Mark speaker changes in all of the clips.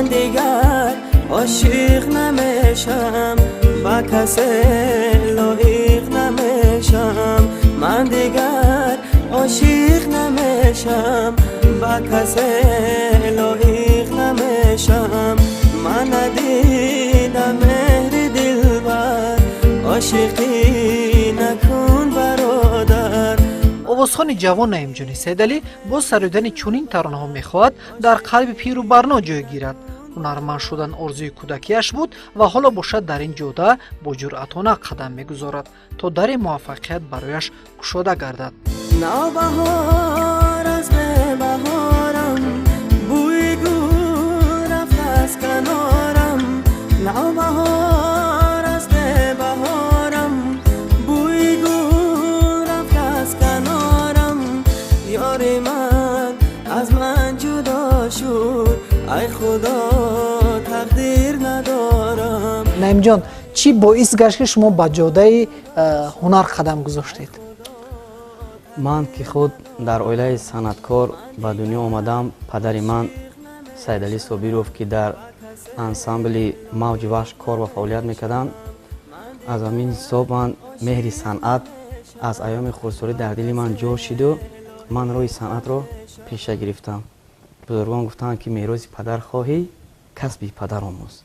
Speaker 1: من دیگر عاشق نمیشم با کسی لایق نمیشم من دیگر عاشق نمیشم با کسی لایق نمیشم من ندیدم مهر دلبر عاشقی نکن برادر.
Speaker 2: آوازخوان جوان نعیمجانی سیدعلی با سرودن چنین ترانه‌ها می‌خواهد در قلب پیر و برنا جای گیرد. هنرمند شدن آرزوی کودکیش بود و حالا باشد در این جاده با جرأتانه قدم می‌گذارد تا در موفقیت برایش گشوده گردد.
Speaker 1: نوبهار از بهارم بوی گل رفت از کنارم نوبهار از بهارم بوی گل رفت از کنارم یار من از من جدا شد ای خدا تقدیر ندارم.
Speaker 2: نعیم جان چی باعث گشت که شما به جاده هنر قدم گذاشتید؟
Speaker 3: من که خود در اویله صنعتکار به دنیا آمدم. پدر من سیدعلی صابیروف که در انسامبل موج وحش کار و فعالیت میکردند از همین حساب من مهر صنعت از ایام خردسالی در دل من جور شد و من روی صنعت را پیشه گرفتم. بزرگان گفتند که میراث پدر خواهی کسب پدر آموز.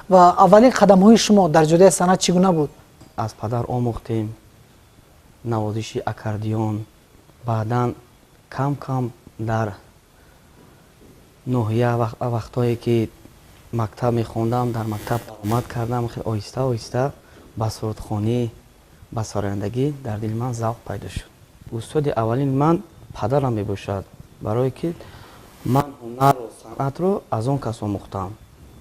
Speaker 2: و اولین قدم های شما در جاده صنعت چگونه بود؟
Speaker 3: از پدر آموختیم نوازش اکاردیون. بعدا کم کم در نهیه وقتایی که مکتب میخوندم در مکتب درآمد کردم خیلی آهسته آهسته به سرودخوانی به سرایندگی در دل من ذوق پیدا شد. استاد اولین من پدرم میباشد برای که من هنر و صنعت رو از اون کس آموختم.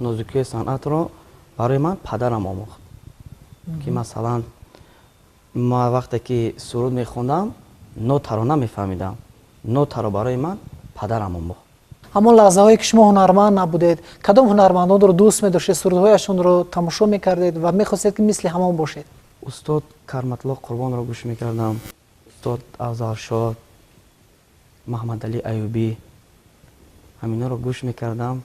Speaker 3: نازکی صنعت رو برای من پدرم آموخت که مثلا ما وقتی که سرود میخوندم نوتا رو نمیفهمیدم. نوتا رو برای من پدرم آموخت.
Speaker 2: اما لحظه هایی که شما هنرمند نبودید کدام هنرمندان رو دوست می‌داشتید سرودهایشون رو تماشا می‌کردید و می‌خواستید که مثل همان باشید؟
Speaker 3: استاد کرم‌الله قربان رو گوش می‌کردم. استاد افضلشاد، محمد علی ایوبی همینا رو گوش می‌کردم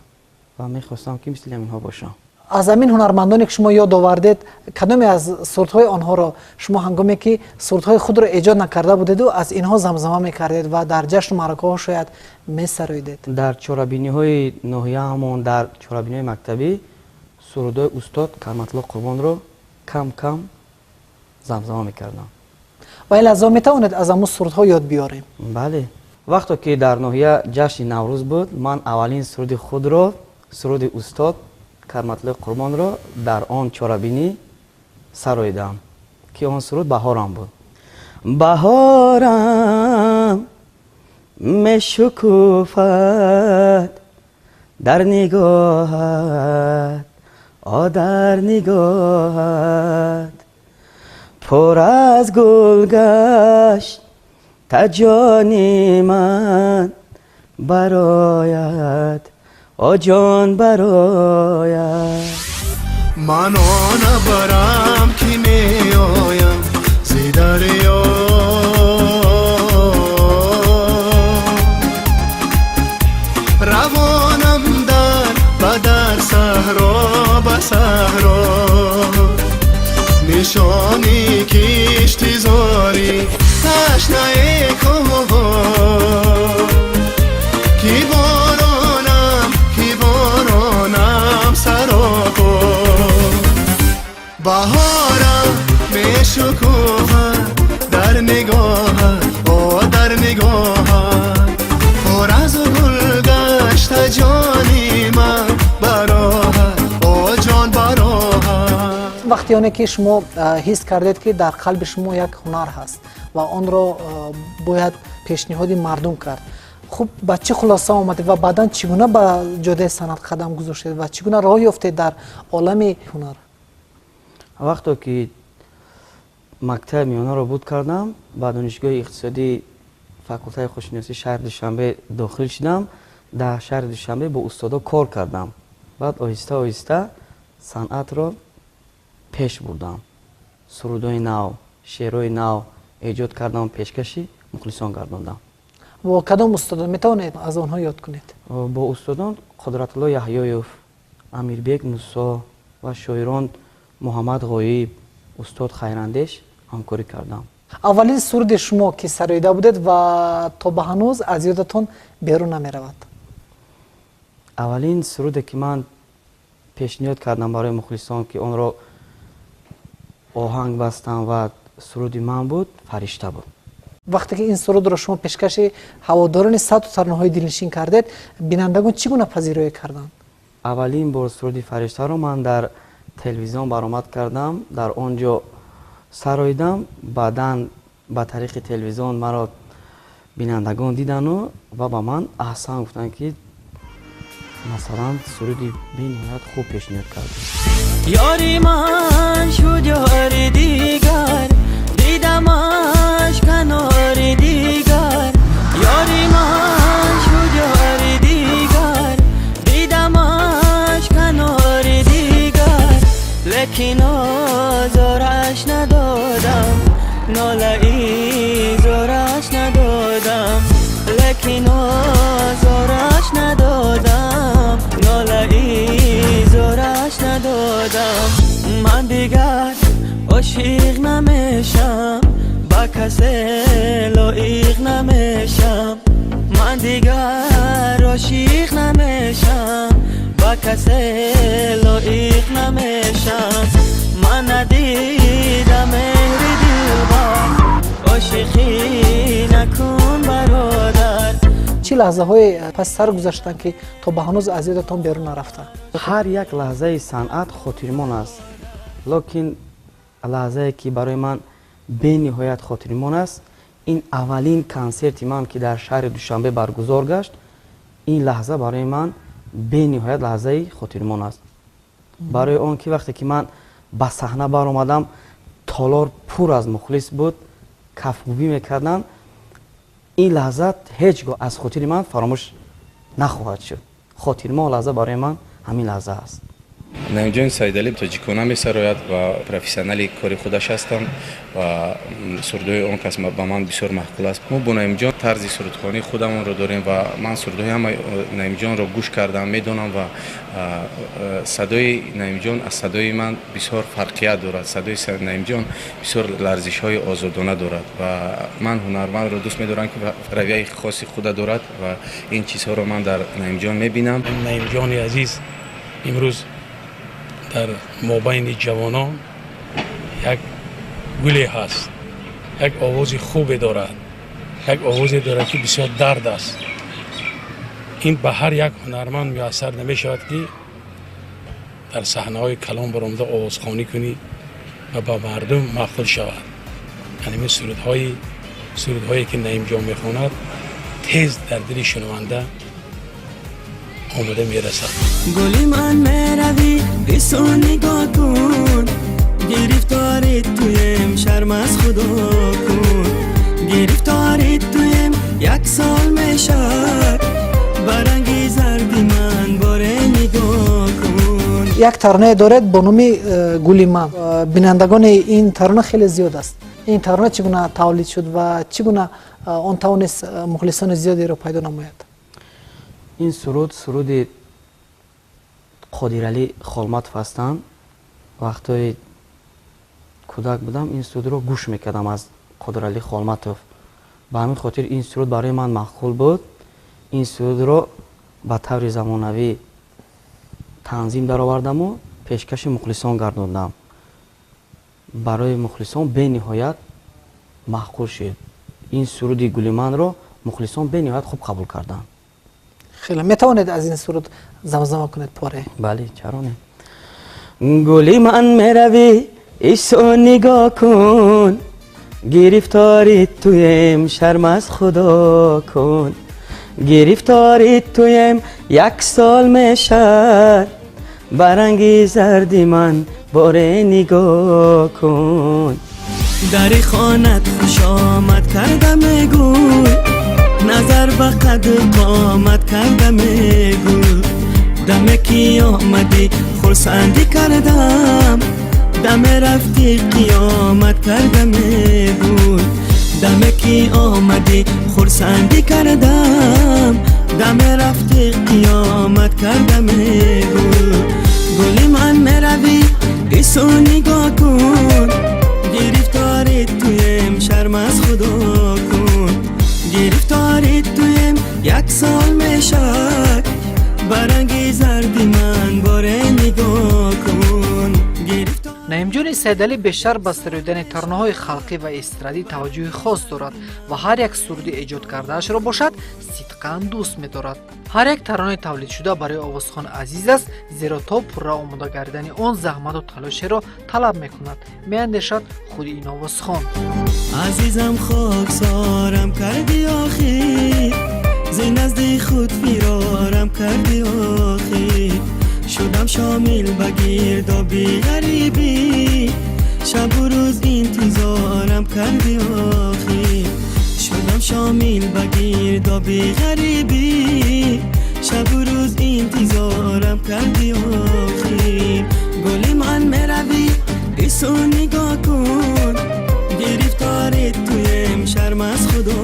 Speaker 3: و می‌خواستم که مثل اینها باشم.
Speaker 2: از همین هنرمندانی که شما یاد آوردید کدامی از سرودهای آنها را شما هنگامی که سرودهای خود را ایجاد نکرده بودید و از اینها زمزمه می‌کردید و در جشن و مراسم شاید می‌سراییدید؟ در
Speaker 3: چهاربینی‌های نهیه همون در چهاربینی مکتبی سرودهای استاد کرم‌الله قربان رو کم کم زمزمه می‌کردم.
Speaker 2: و لازم می‌توانید از همون سرودها یاد بیاریم؟
Speaker 3: بله. وقتی که در نهیه جشن نوروز بود من اولین سرود خود رو سرود استاد کرم‌الله قربان را در آن چهاربینی سراییدم که آن سرود بهارم بود. بهارم میشکوفد در نگاهت در نگاهت پر از گل گشت تا جان من برایت جان برایت.
Speaker 4: من آن برم که می آیم زی دریا روانم در صحرا به صحرا نشانی کشتی زاری تشنه کوه کی بارانم سراپا بهارم میشکوفد در نگاهت در نگاهت پر از گل گشت جانی من براحت جان براحت.
Speaker 2: وقتی آنه که شما حس کردید که در قلب شما یک هنر هست و آن را باید پیشنهاد مردم کرد، خب با چه خلاصه آمدید و بعدا چگونه به جاده صنعت قدم گذاشتید و چگونه راه یافتید در عالم هنر؟
Speaker 3: وقتی که مکتب میانه رو بود کردم با دانشگاه اقتصادی فاکولته خوششناسی شهر دوشنبه داخل شدم. در شهر دوشنبه با استادا کار کردم. بعد آهسته آهسته صنعت رو پیش بردم. سرودهای نو، شعرهای نو ایجاد کردم، پیشکشی مخلصان گرداندم.
Speaker 2: و کدام استادان میتوانید از آنها یاد کنید؟
Speaker 3: با استادان قدرت الله یحیایوف، амирбек мусо ва шоирон муҳаммад ғоиб, устод хайрандеш ҳамкорӣ кардам.
Speaker 2: аввалин суруди шумо ки сароида будед ва то ба ҳанӯз аз ёдатон берун намеравад?
Speaker 3: аввалин суруде ки ман пешниҳод кардам барои мухлисон ки онро оҳанг бастам ва суруди ман буд, фаришта буд.
Speaker 2: вақте ки ин сурудро шумо пешкаши ҳаводорони саду таронаҳои дилнишин кардед, бинандагон чӣ гуна пазироӣ карданд?
Speaker 3: аввалин бор суруди фариштаро ман дар телевизион баромад кардам, дар он ҷо сароидам, баъдан ба тариқи телевизион маро бинандагон дидану ва ба ман аҳсан гуфтанд ки масалан суруди бениҳоят хуб пешниҳод кардем.
Speaker 1: یاری من شد یار دیگر دیدمش کنار دیگر یاری من شد یار دیگر دیدمش کنار دیگر لیکن آزارش ندادم ناله ای زارش ندادم لیکن آزارش ندادم ناله ای زارش ندادم من دیگر عاشق نمیشم با کسی لایق نمیشم من دیگر عاشق نمیشم با کسی لایق نمیشم من ندیدم مهر دلبر عاشقی نکن برادر.
Speaker 2: چی لحظه‌های پس سر گذاشتن که تو به هنوز از یادتون بیرون نرفته؟
Speaker 3: ҳар як лаҳзаи санъат хотирмон аст, лекин лаҳзае ки барои ман бениҳоят хотирмон аст, ин аввалин консерти ман ки дар шаҳри душанбе баргузор гашт, ин лаҳза барои ман бениҳоят лаҳзаи хотирмон аст. барои он ки вақте ки ман ба саҳна баромадам, толор пур аз мухлис буд, кафгубӣ мекарданд. ин лаҳза ҳеҷ гоҳ аз хотири ман фаромӯш нахоҳад шуд. хотирмон лаҳза барои ман ҳамин лаҳза аст.
Speaker 5: наимҷон саидалӣ тоҷикона месарояд ва профессионали кори худаш ҳастам ва сурудҳои он кас ба ман бисёр маҳқул аст. мо бо наимҷон тарзи сурудхонии худамонро дорем ва ман сурудҳои ҳама наимҷонро гӯш кардам, медонам ва садои наимҷон аз садои ман бисёр фарқият дорад. садои наимҷон бисёр ларзишҳои озодона дорад ва ман ҳунармандро дӯст медорам ки равияи хоси худа дорад ва ин чизҳоро ман дар наимҷон мебинам.
Speaker 6: наимҷони азиз имрӯз дар мобайни ҷавонон як гуле ҳаст, як овози хубе дорад, як овозе дорад ки бисёр дард аст. ин ба ҳар як ҳунарманд муяссар намешавад ки дар саҳнаҳои калон баромада овозхонӣ кунӣ ва ба мардум маъқул шавад. яъне сурудҳое ки наимҷон мехонад тез дар дили шунаванда آمده میرسد.
Speaker 1: گلی من میروی بیسو نگاه کن گرفتاری تویم شرم از خدا کن گرفتاری تویم یک سال میشه برنگی زردی من باره نگاه کن.
Speaker 2: یک ترانه دارد با نام گلی من. بینندگان این ترانه خیلی زیاد است. این ترانه چگونه تولید شد و چگونه آن توانست مخلصان زیادی را پیدا نماید؟
Speaker 3: ин суруди қодиралӣ холматов ҳастанд. вақтҳои кӯдак будам ин сурудро гӯш мекардам аз қодиралӣ холматов. ба ҳамин хотир ин суруд барои ман маъқул буд. ин сурудро ба таври замонавӣ танзим даровардаму пешкаши мухлисон гардондам. барои мухлисон бениҳоят маъқул шуд. ин суруди гули манро мухлисон бениҳоят хуб қабул карданд.
Speaker 2: خیلی میتوانید از این سرود زمزمه کنید پاره؟
Speaker 3: بله چرا نه. گلی من میروی ایسو نگاه کن گرفتاری تویم شرم از خدا کن گرفتاری تویم یک سال میشه برنگی زردی من باره نگاه کن
Speaker 1: دری خانت خوش آمد کرده میگوی نظر به قد قامت کرده میگوی دمه کی آمدی خرسندی کردم دمه رفتی قیامت کرده میگوی دمه کی آمدی خرسندی کردم دمه رفتی قیامت کرده میگوی میروی ایسو نگاه کن گرفتارت تویم شرم از خدا کن گرفتارت تویم یک سال میشد برنگی زردی من باره نگاه کن
Speaker 2: наимҷони сайдалӣ бештар ба сароидани таронаҳои халқӣ ва эстрадӣ таваҷҷӯҳи хос дорад ва ҳар як суруди эҷод кардаашро бошад сидқан дӯст медорад. ҳар як таронаи тавлидшуда барои овозхон азиз аст, зеро то пурра омода гардидани он заҳмату талошеро талаб мекунад, меандешад худи ин овозхон.
Speaker 1: азизам хоксорам карди охир зи назди худ фирорам карди охир شدم شامل به گردابی غریبی شب و روز انتظارم کردی آخی شدم شامل به گردابی غریبی شب و روز انتظارم کردی آخی گل من میروی ایسو نگاه کن گرفتارت تویم شرم از خدا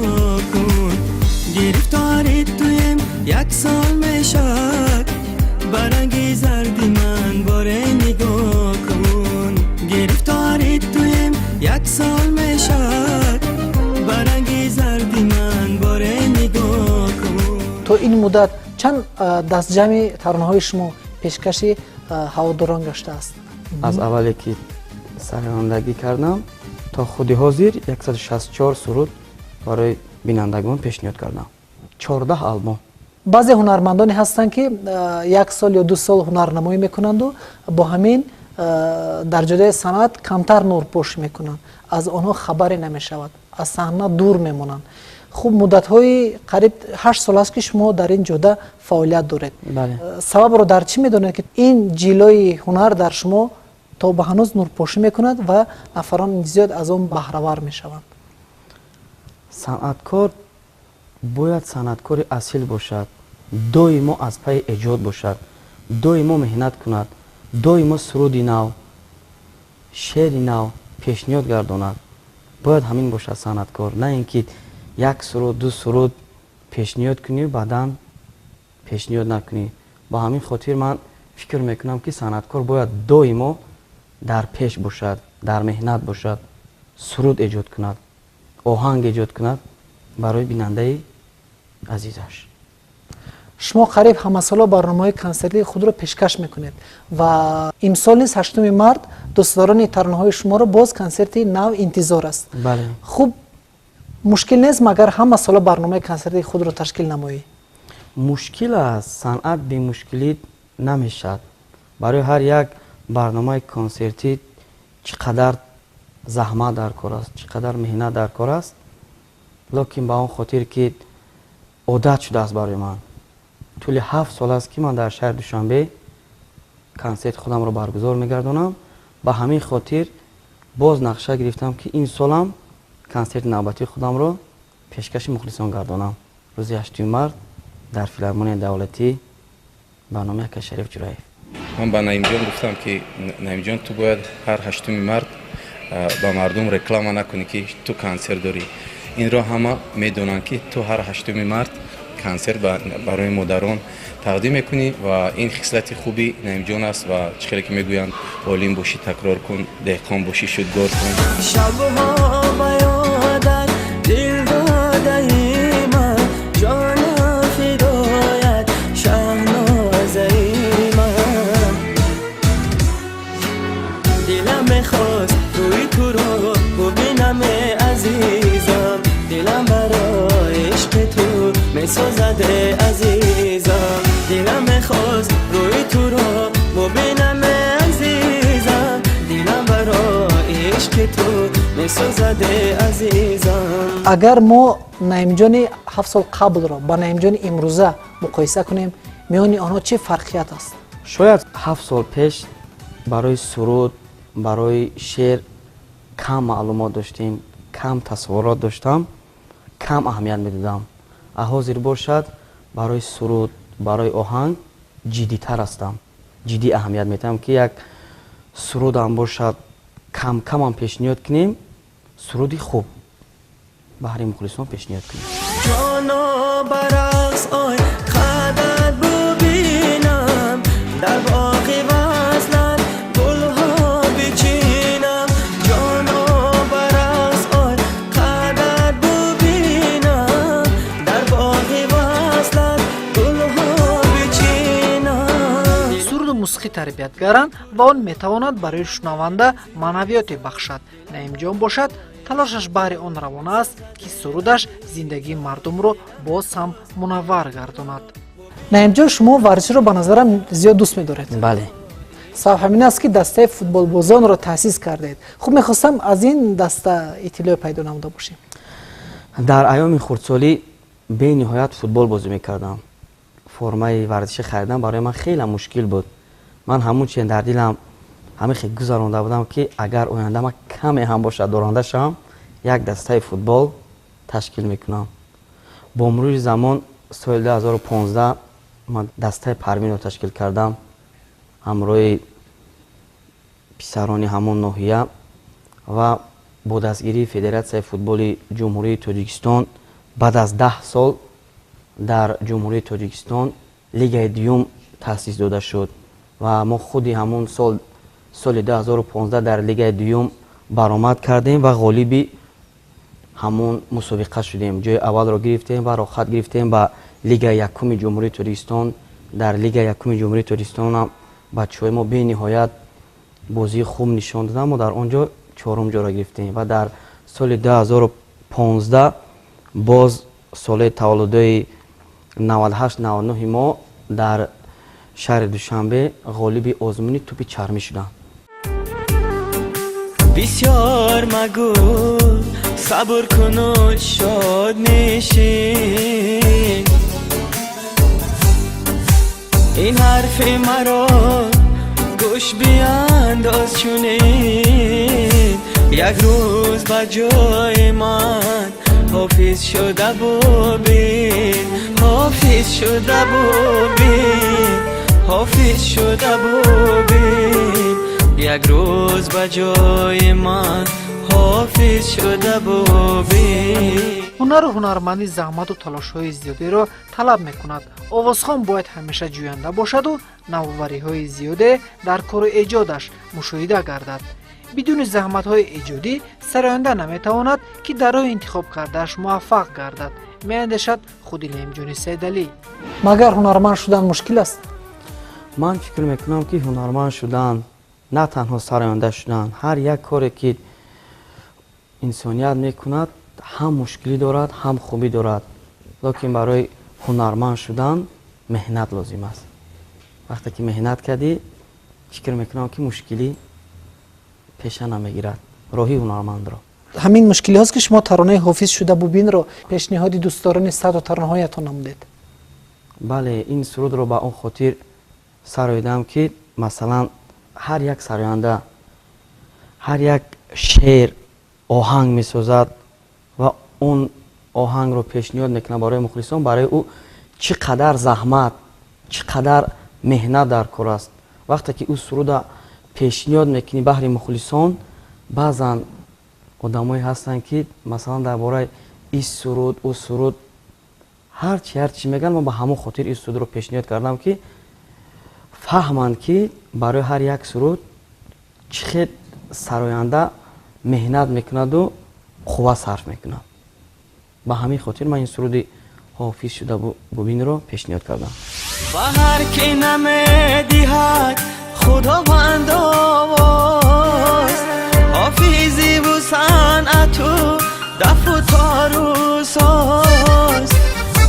Speaker 1: کن گرفتارت تویم یک سال میشد برنگی زردی من باره نگاه کن گرفتارت تویم یک سال میشد برنگی زردی من باره نگاه کن.
Speaker 2: تو این مدت چند دستجمع таронаҳои шумо пешкаши ҳаводорон гашта аст?
Speaker 3: аз аввале ки сарояндагӣ кардам то худи ҳозир 164 суруд барои бинандагон пешниҳод кардам, 14 албом.
Speaker 2: баъзе ҳунармандоне ҳастанд ки 1 сол ё 2 сол ҳунарнамоӣ мекунанду бо ҳамин дар ҷодаи санъат камтар нурпошӣ мекунанд, аз онҳо хабаре намешавад, аз саҳна дур мемонанд. хуб, муддатҳои қариб 8 сол аст ки шумо дар ин ҷода фаъолият доред. сабабро дар чӣ медонед ки ин ҷилои ҳунар дар шумо то ба ҳанӯз нурпошӣ мекунад ва нафарон зиёд аз он баҳравар мешаванд?
Speaker 3: санъаткор бояд санъаткори асил бошад, доимо аз пайи эҷод бошад, доимо меҳнат кунад, доимо суруди нав, шеъри нав пешниҳод гардонад. бояд ҳамин бошад санъаткор, на ин ки як суруд 2 суруд пешниҳод кунӣ баъдан пешниҳод накунӣ. ба ҳамин хотир ман фикр мекунам ки санъаткор бояд доимо дар пеш бошад, дар меҳнат бошад, суруд эҷод кунад, оҳанг эҷод кунад барои бинандаи азизаш.
Speaker 2: шумо қариб ҳамасола барномаҳои консертии худро пешкаш мекунед ва имсол низ 8 март дӯстдорони таронаҳои шуморо боз консерти нав интизор аст. хуб, мушкил нест магар ҳама сола барномаи консертии худро ташкил намоӣ?
Speaker 3: мушкил аст, санъат бемушкилӣ намешавад. барои ҳар як барномаи консертӣ чӣ қадар заҳмат дар кор аст, чӣ қадар меҳнат дар кор аст, локин ба он хотир ки одат шудааст барои ман. тӯли 7 сол аст ки ман дар шаҳри душанбе консерти худамро баргузор мегардонам. ба ҳамин хотир боз нақша гирифтам ки ин солам консерти навбатии худамро пешкаши мухлисон гардонам. рӯзи 8 март дар филармонияи давлатӣ барномаи Акашариф Ҷураев.
Speaker 5: ман ба наимҷон гуфтам ки наимҷон, ту бояд ҳар 8 март ба мардум реклама накунӣ ки ту консерт дорӣ. инро ҳама медонанд ки ту ҳар 8 март консерт барои модарон тақдим мекунӣ ва ин хислати хуби наимҷон аст ва чӣ хеле ки мегӯянд олим бошӣ, такрор кун, деҳқон бошӣ, шудгор кун.
Speaker 1: шабҳо ба ёдат дил додаи ман, ҷона фидоят шаҳнозаи ман. дилам мехост рӯи туро бубинам азизам, дилам барои ишқи ту месозад азизам. дилам мехост рӯи туро бубинам азизам, дилам барои ишқи ту месозад азизам.
Speaker 2: агар мо наимҷони 7 сол қаблро ба наимҷони имрӯза муқоиса кунем, миёни онҳо чӣ фарқият аст?
Speaker 3: шояд 7 сол пеш барои суруд, барои шеър кам маълумот доштем, кам тасаввурот доштам, кам аҳамият медодам. ҳозир бошад барои суруд, барои оҳанг ҷиддитар ҳастам, ҷиддӣ аҳамият медиҳам ки як сурудам бошад, кам камам пешниҳод кунем, суруди хуб баҳри мухлисон пешниҳод кунем.
Speaker 1: ҷоно барақс ой қадад бубинам, дар боғи васлат гул
Speaker 2: нусхи тарбиятгаранд ва он метавонад барои шунаванда маънавиёте бахшад. Наимҷон бошад, талошаш баҳри он равона аст ки сурудаш зиндагии мардумро боз ҳам мунаввар гардонад. Наимҷон, шумо варзишро ба назарам зиёд дӯст медоред.
Speaker 3: бале.
Speaker 2: сабаб ҳамин аст ки дастаи футболбозонро таъсис кардед. хуб, мехостам аз ин даста иттилоъ пайдо намуда бошем.
Speaker 3: дар айёми хурдсолӣ бениҳоят футбол бозӣ мекардам. формаи варзиши харидан барои ман хеле мушкил буд. ман ҳамун чизе дар дилам ҳамихе гузаронда будам ки агар оянда ман каме ҳам бошад доранда шавам, як дастаи футбол ташкил мекунам. бо мурури замон соли 2015 ман дастаи парвинро ташкил кардам ҳамроҳи писарони ҳамон ноҳия ва бо дастгирии Федератсияи футболи ҷумҳурии Тоҷикистон баъд аз 10 сол дар ҷумҳурии Тоҷикистон лигаи дуюм таъсис дода шуд ва мо худи ҳамон соли 2015 дар лигаи дуюм баромад кардем ва ғолиби ҳамон мусобиқа шудем. ҷои аввалро гирифтем ва рохат гирифтем ба лигаи якуми ҷумҳурии Тоҷикистон. дар лигаи якуми ҷумҳурии Тоҷикистон ҳам бачаҳои мо бениҳоят бозии хуб нишон доданд. мо дар он ҷо чорум ҷоро гирифтем ва дар соли 2015 боз соли таваллудои 98-99 мо дар шаҳри Душанбе ғолиби озмуни тӯпи чармӣ шуданд.
Speaker 1: بسیار مگو صبر کن و شاد نشین این حرف مرا گوش بیانداز چونین یک روز با جای من حافظ شده ببین حافظ شده ببین حافظ شده ببین یک روز با جای من حافظ شده ببین.
Speaker 2: ҳунару ҳунармандӣ заҳмату талошҳои зиёдеро талаб мекунад. овозхон бояд ҳамеша ҷӯянда бошаду навовариҳои зиёде дар кору эҷодаш мушоҳида гардад. бидуни заҳматҳои эҷодӣ сароянда наметавонад ки дар роҳи интихоб кардааш муваффақ гардад, меандешад худи Наимҷони Сайдалӣ. магар ҳунарманд шудан мушкил аст?
Speaker 3: ман фикр мекунам ки ҳунарманд шудан на танҳо сароянда шудан, ҳар як коре ки инсоният мекунад ҳам мушкилӣ дорад, ҳам хубӣ дорад. локин барои ҳунарманд шудан меҳнат лозим аст. вақте ки меҳнат кардӣ, фикр мекунам ки мушкилӣ пеша намегирад роҳи ҳунармандро.
Speaker 2: ҳамин мушкилиҳост ки шумо таронаи ҳофиз шуда бубинро пешниҳоди дӯстдорони саду таронаҳоятон намудед.
Speaker 3: бале, ин сурудро ба он хотир сароидам ки масалан ҳар як сароянда ҳар як шеър оҳанг месозад ва он оҳангро пешниҳод мекунад барои мухлисон. барои ӯ чӣ қадар заҳмат, чӣ қадар меҳнат дар кор аст. вақте ки ӯ суруда пешниҳод мекунӣ баҳри мухлисон, баъзан одамое ҳастанд ки масалан дар бораи ин суруд ӯ суруд ҳарчи мегӯянд. ман ба ҳамон хотир ин сурудро пешниҳод кардам ки фаҳманд ки барои ҳар як суруд чӣ хел сароянда меҳнат мекунаду қувва сарф мекунад. ба ҳамин хотир ман ин суруди ҳофиз шуда бубинро пешниҳод кардам.
Speaker 1: بهر که نمیدهد خداوند آواز حافظی و صنعت و دف و تار و ساز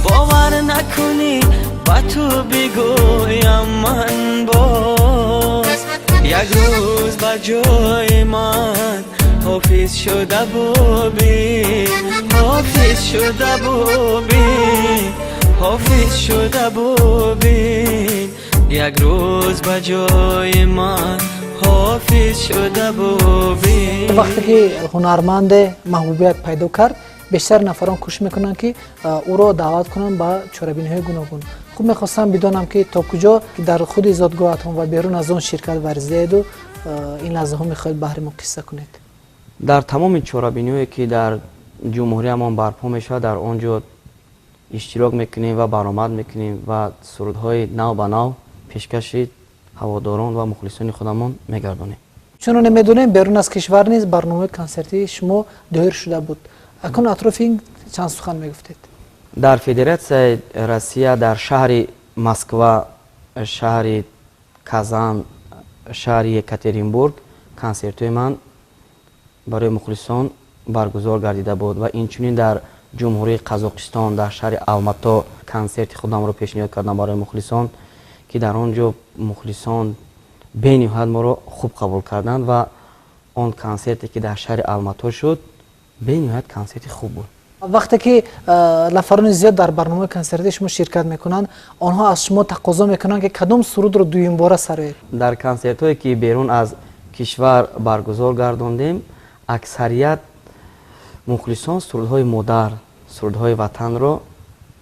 Speaker 1: باور نکنی با تو بگویم من باز یک روز با جای من حافظ شده ببین حافظ شده ببین حافظ شده ببین یک روز با جای من حافظ شده ببین.
Speaker 2: وقتی که هنرمند محبوبیت پیدا کرد بیشتر نفران کوشش میکنن که او را دعوت کنن به چاره‌بینی‌های گوناگون. خوب میخواستم بدانم که تا کجا که در خود زادگاهتون و بیرون از اون شرکت ورزیدید و این لحظه ها میخواید بهره ما قصه کنید.
Speaker 3: در تمام چاره‌بینی‌هایی که در جمهوریمان برپا میشه در آنجا اشتراک میکنیم و برآمد میکنیم و سرودهای نو به نو پیشکش هواداران و مخلصان خودمان میگردانیم.
Speaker 2: چون نمیدونیم بیرون از کشور نیز برنامه کنسرتی شما دایر شده بود. اکنون اطراف این چند سخن میگفتید؟
Speaker 3: در فدراسیای روسیه در شهر مسکو، شهر казан, шаҳри екатеринбург консертҳои ман барои мухлисон баргузор гардида буд ва инчунин дар ҷумҳурии қазоқистон дар шаҳри алмато консерти худамро пешниҳод кардам барои мухлисон ки дар он ҷо мухлисон бениҳоят моро хуб қабул карданд ва он консерте ки дар шаҳри алмато шуд бениҳоят консерти хуб буд.
Speaker 2: вақте ки нафарони зиёд дар барномаи консерти шумо ширкат мекунанд, онҳо аз шумо тақозо мекунанд ки кадом сурудро дуюмбора сароед?
Speaker 3: дар консертҳое ки берун аз кишвар баргузор гардондем, аксарият мухлисон сурудҳои модар, сурудҳои ватанро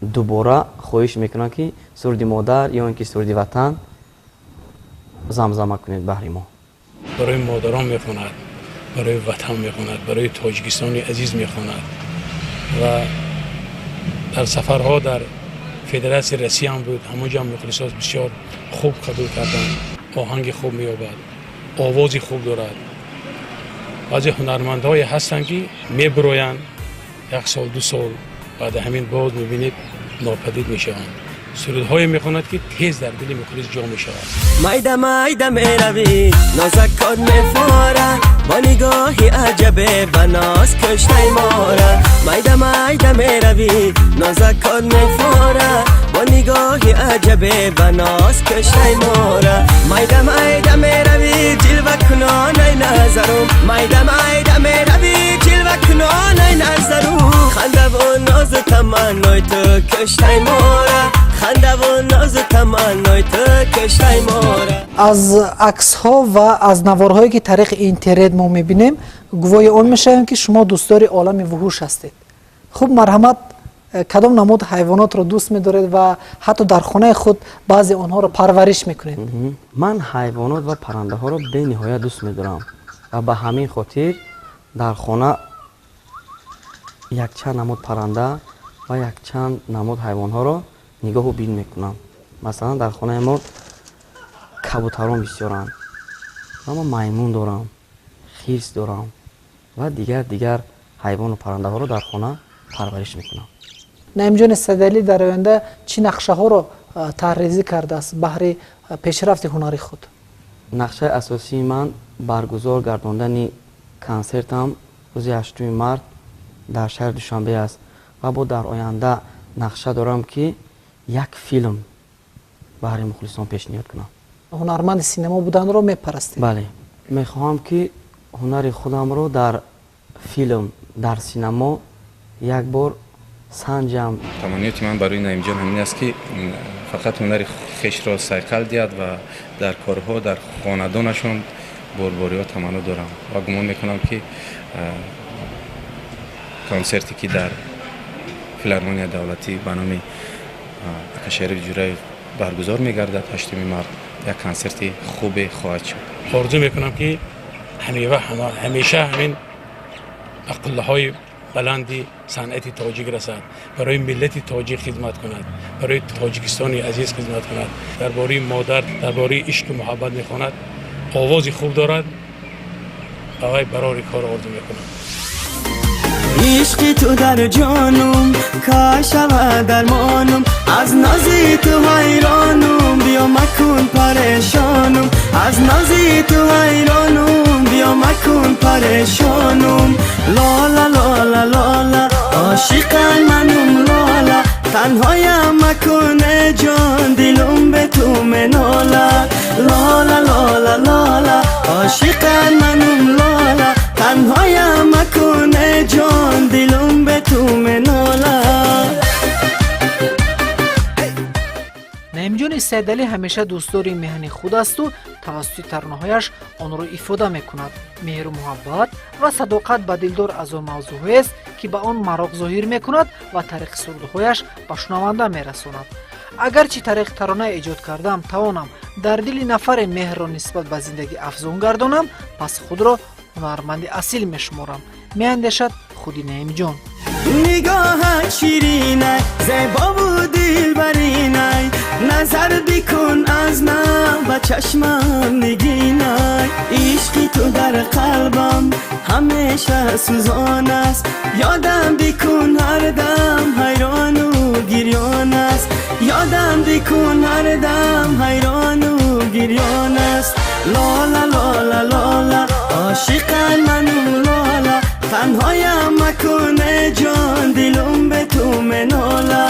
Speaker 3: дубора хоҳиш мекунанд ки суруди модар ё ин ки суруди ватан замзама кунед баҳри мо.
Speaker 6: барои модарон мехонад, барои ватан мехонад, барои тоҷикистони азиз мехонад ва дар сафарҳо дар федератсияи Россия ҳам буд, ҳамонҷо ҳам мухлисон бисёр хуб қабул карданд. оҳанги хуб меёбад, овози хуб дорад. баъзе ҳунармандҳое ҳастанд ки мебироянд 1 сол 2 сол баъди ҳамин боз мебинед нопадид мешаванд. сурудҳое мехонад ки тез дар дили мухлис ҷо мешавад.
Speaker 1: майда майда меравӣ нозаккон мефора бо нигоҳи аҷабе ба ноз кӯштай мора. майда майда меравӣ нозаккон мефора бо нигоҳи аҷабе ба ноз кӯштай мора. майда майда меравӣ ҷилва кунонай назарум. майда майда меравӣ ҷилва кунонай назарум. хандаву нозу таманнои ту кӯштай мора. хандаву нозу таманнои ту кӯштай мора.
Speaker 2: аз аксҳо ва аз наворҳое ки тариқи интернет мо мебинем гувоҳи он мешавем ки шумо дӯстдори олами вуҳуш ҳастед. хуб марҳамат, кадом намуд ҳайвонотро дӯст медоред ва ҳатто дар хонаи худ баъзе онҳоро парвариш мекунед?
Speaker 3: ман ҳайвонот ва паррандаҳоро бениҳоят дӯст медорам ва ба ҳамин хотир дар хона якчанд намуд парранда ва якчанд намуд ҳайвонҳоро нигоҳу бин мекунам. масалан дар хонаи мо кабутарон бисёранд ва ман маймун дорам, хирс дорам ва дигар ҳайвону паррандаҳоро дар хона парвариш мекунам.
Speaker 2: наимҷони садалӣ дар оянда чӣ нақшаҳоро таррезӣ кардааст баҳри пешрафти ҳунари худ?
Speaker 3: нақшаи асосии ман баргузор гардондани консертам рӯзи 8 март дар шаҳри душанбе аст ва бо дар оянда нақша дорам ки як филм баҳри мухлисон пешниҳод кунам.
Speaker 2: ҳунарманди синемо буданро мепарастед?
Speaker 3: бале, мехоҳам ки ҳунари худамро дар филм, дар синемо як бор санҷам.
Speaker 5: тамониёти ман барои наимҷон ҳамин аст ки фақат ҳунари хешро сайқал диҳад ва дар корҳо дар хонадонашон борбориҳо таманно дорам ва гумон мекунам ки консерте ки дар филармонияи давлатӣ ба номи акашериф ҷураев баргузор мегардад 8 март як консерти хубе хоҳад шуд.
Speaker 6: орзу мекунам ки ҳамеша ҳамин ба қуллаҳои баланди санъати тоҷик расад, барои миллати тоҷик хизмат кунад, барои тоҷикистони азиз хизмат кунад, дар бораи модар, дар бораи ишқу муҳаббат мехонад, овози хуб дорад. ба вай барори кор орзу мекунам.
Speaker 1: عشقی تو در جانم کاشوا درمانم از نازی تو حیرانم بیا مکن پریشانم از نازی تو حیرانم بیا مکن پریشانم لالا لالا لالا عاشقم منم لالا تنهایم مکنه جان دلم به تو منالا لالا لالا لالا عاشقم منم لالا تنهایم مکنه جان دلم به تو منالا.
Speaker 2: наимҷони сайдалӣ ҳамеша дӯстдори меҳани худ асту тавассути таронаҳояш онро ифода мекунад. меҳру муҳаббат ва садоқат ба дилдор аз он мавзӯъест ки ба он мароқ зоҳир мекунад ва тариқи сурудҳояш ба шунаванда мерасонад. агарчи тариқи тарона эҷод кардам тавонам дар дили нафаре меҳрро нисбат ба зиндагӣ афзун гардонам, пас худро ҳунарманди асил мешуморам, меандешад худи наимҷон.
Speaker 1: نگاهت شیرینه زیبا و دلبرینه نظر بکن از من به چشمم نگینه عشقی تو در قلبم همیشه سوزان است یادم بکن هر دم حیران و گریان است یادم بکن هر دم حیران و گریان است لالا لالا لالا عاشقم منو لالا تنهایم مکنه جان دلم به تو منالا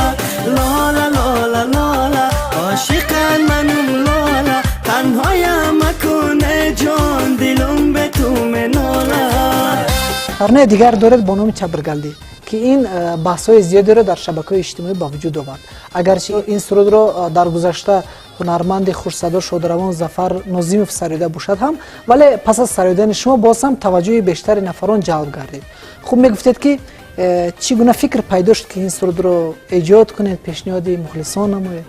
Speaker 1: لالا لالا لالا عاشقم منو لالا تنهایم مکنه جان دلم به تو منالا.
Speaker 2: ترانه دیگر دارد با نام چبرگلدی که این بحث‌های زیادی را در شبکه‌های اجتماعی به وجود آورد. اگرچه این سرود را در گذشته هنرمند خوش‌صدا شادروان ظفر نازیموف سروده باشد هم، ولی پس از سرودن شما باز هم توجه بیشتر نفران جلب گردید. خوب میگفتید که چگونه فکر پیدا شد که این سرود را ایجاد کنید، پیشنهاد مخلصان نمایید؟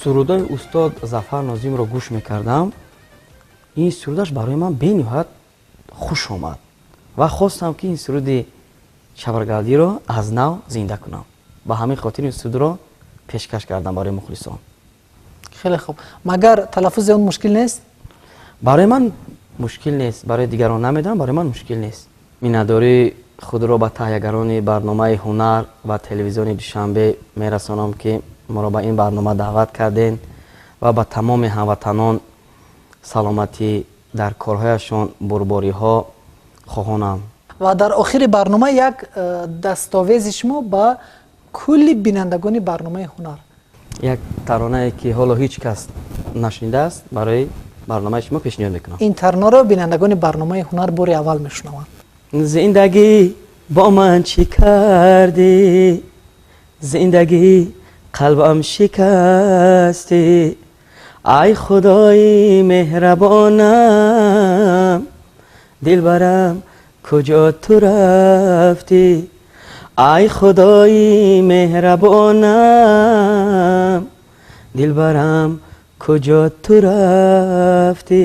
Speaker 3: سرودای استاد ظفر نازیم را گوش میکردم. این سرودش برای من بینهایت خوش آمد و خواستم که این سرود چبرگلدی را از نو زنده کنم. به همین خاطر این سرود را پیشکش کردم برای مخلصان.
Speaker 2: خیلی خوب. مگر تلفظ اون مشکل نیست؟
Speaker 3: برای من مشکل نیست، برای دیگران نمیدونم، برای من مشکل نیست. مینداری خود را به تهیه‌گران برنامه هنر و تلویزیون دوشنبه میرسانم که ما را به این برنامه دعوت کردین و به تمام هموطنان سلامتی در کارهایشان برباری ها خواهانم.
Speaker 2: و در آخر برنامه یک دستاویز شما با کل بینندگان برنامه هنر، یک
Speaker 3: ترانه که حالا هیچ کس نشنیده است برای برنامه شما پیشنهاد میکنم.
Speaker 2: این ترانه را بینندگان برنامه هنر بار اول میشنوند.
Speaker 3: زندگی با من چی کردی، زندگی قلبم شکستی، ای خدای مهربانم دلبرم کجا تو رفتی، ای خدای مهربانم دلبرم کجا تو رفتی.